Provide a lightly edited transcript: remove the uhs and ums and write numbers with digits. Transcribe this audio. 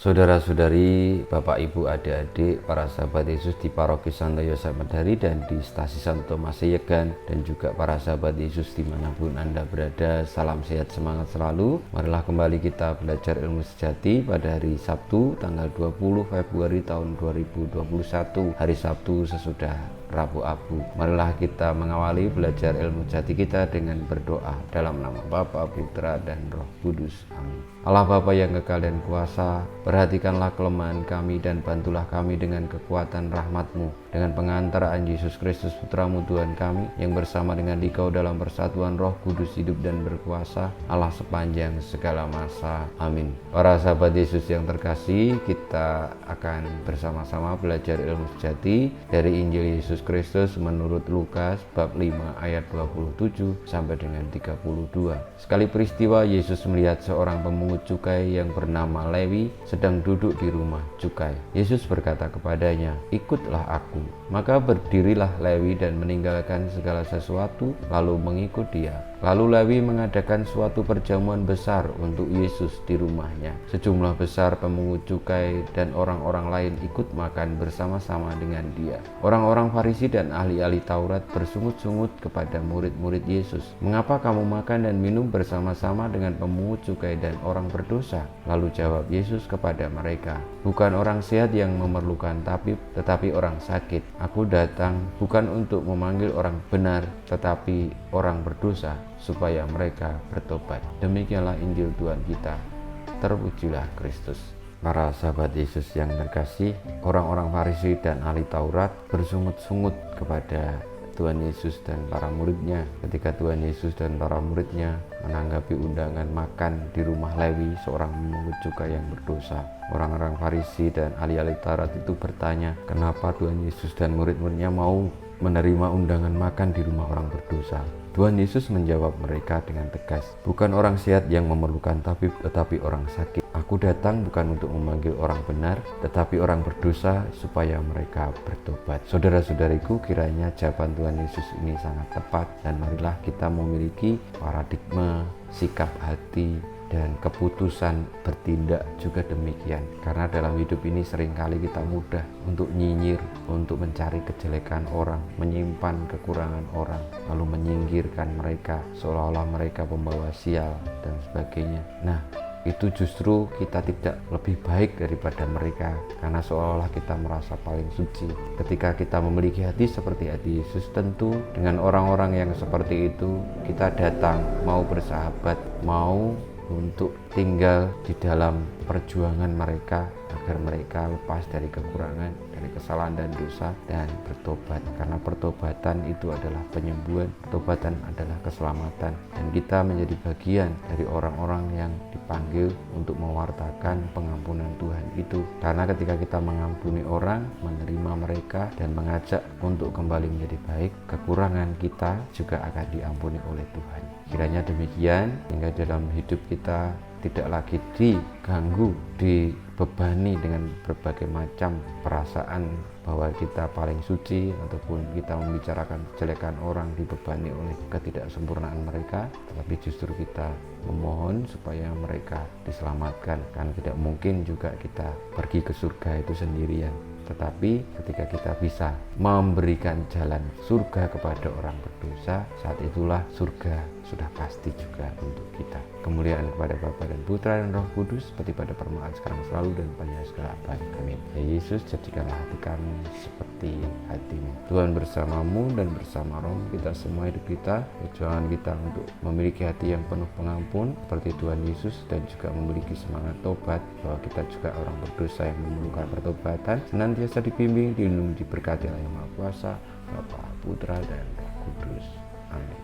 Saudara-saudari, Bapak Ibu, adik-adik, para sahabat Yesus di Paroki Santo Yosef Medari dan di Stasi Santo Maseyegan, dan juga para sahabat Yesus dimanapun Anda berada, salam sehat, semangat selalu. Marilah kembali kita belajar ilmu sejati pada hari Sabtu tanggal 20 Februari tahun 2021, hari Sabtu sesudah Rabu Abu. Marilah kita mengawali belajar ilmu jati kita dengan berdoa dalam nama Bapa, Putra, dan Roh Kudus. Amin. Allah Bapa yang kekal dan kuasa, perhatikanlah kelemahan kami dan bantulah kami dengan kekuatan rahmat-Mu, dengan pengantaraan Yesus Kristus Putra-Mu Tuhan kami, yang bersama dengan Dikau dalam persatuan Roh Kudus hidup dan berkuasa, Allah sepanjang segala masa. Amin. Para sahabat Yesus yang terkasih, kita akan bersama-sama belajar ilmu sejati dari Injil Yesus Kristus menurut Lukas bab 5 ayat 27 sampai dengan 32. Sekali peristiwa Yesus melihat seorang pemungut cukai yang bernama Lewi sedang duduk di rumah cukai. Yesus berkata kepadanya, "Ikutlah aku." Maka berdirilah Lewi dan meninggalkan segala sesuatu lalu mengikut dia. Lalu Lewi mengadakan suatu perjamuan besar untuk Yesus di rumahnya. Sejumlah besar pemungut cukai dan orang-orang lain ikut makan bersama-sama dengan dia. Orang-orang Farisi dan ahli-ahli Taurat bersungut-sungut kepada murid-murid Yesus, "Mengapa kamu makan dan minum bersama-sama dengan pemungut cukai dan orang berdosa?" Lalu jawab Yesus kepada mereka, "Bukan orang sehat yang memerlukan tabib, tetapi orang sakit. Aku datang bukan untuk memanggil orang benar, tetapi orang berdosa, supaya mereka bertobat." Demikianlah Injil Tuhan kita. Terpujilah Kristus. Para sahabat Yesus yang terkasih, orang-orang Farisi dan ahli Taurat bersungut-sungut kepada Tuhan Yesus dan para muridnya ketika Tuhan Yesus dan para muridnya menanggapi undangan makan di rumah Lewi, seorang pemungut cukai yang berdosa. Orang-orang Farisi dan ahli-ahli Taurat itu bertanya, kenapa Tuhan Yesus dan murid-muridnya mau menerima undangan makan di rumah orang berdosa. Tuhan Yesus menjawab mereka dengan tegas, "Bukan orang sehat yang memerlukan tabib, tetapi orang sakit. Aku datang bukan untuk memanggil orang benar, tetapi orang berdosa, supaya mereka bertobat." Saudara-saudariku, kiranya jawaban Tuhan Yesus ini sangat tepat, dan marilah kita memiliki paradigma, sikap hati, dan keputusan bertindak juga demikian. Karena dalam hidup ini seringkali kita mudah untuk nyinyir, untuk mencari kejelekan orang, menyimpan kekurangan orang, lalu menyingkirkan mereka seolah-olah mereka pembawa sial dan sebagainya. Nah, itu justru kita tidak lebih baik daripada mereka, karena seolah-olah kita merasa paling suci. Ketika kita memiliki hati seperti hati Yesus, tentu dengan orang-orang yang seperti itu kita datang mau bersahabat, mau untuk tinggal di dalam perjuangan mereka agar mereka lepas dari kekurangan, dari kesalahan dan dosa, dan bertobat. Karena pertobatan itu adalah penyembuhan, pertobatan adalah keselamatan, dan kita menjadi bagian dari orang-orang yang dipanggil untuk mewartakan pengampunan Tuhan itu. Karena ketika kita mengampuni orang, menerima mereka, dan mengajak untuk kembali menjadi baik, kekurangan kita juga akan diampuni oleh Tuhan. Kiranya demikian, sehingga dalam hidup kita tidak lagi diganggu, dibebani dengan berbagai macam perasaan bahwa kita paling suci, ataupun kita membicarakan kejelekan orang dibebani oleh ketidaksempurnaan mereka, tetapi justru kita memohon supaya mereka diselamatkan. Karena tidak mungkin juga kita pergi ke surga itu sendirian. Tetapi ketika kita bisa memberikan jalan surga kepada orang berdosa, saat itulah surga sudah pasti juga untuk kita. Kemuliaan kepada Bapa dan Putra dan Roh Kudus, seperti pada permulaan, sekarang, selalu, dan pada segala abad. Amin. Ya Yesus, jadikanlah hati kami seperti hati-Mu. Tuhan bersamamu dan bersama roh kita semua hidup kita. Perjuangan kita untuk memiliki hati yang penuh pengampun seperti Tuhan Yesus, dan juga memiliki semangat tobat, bahwa kita juga orang berdosa yang memerlukan pertobatan, senantiasa dibimbing, dilindungi, diberkati oleh Yang Maha Kuasa, Bapa, Putra, dan Roh Kudus. Amin.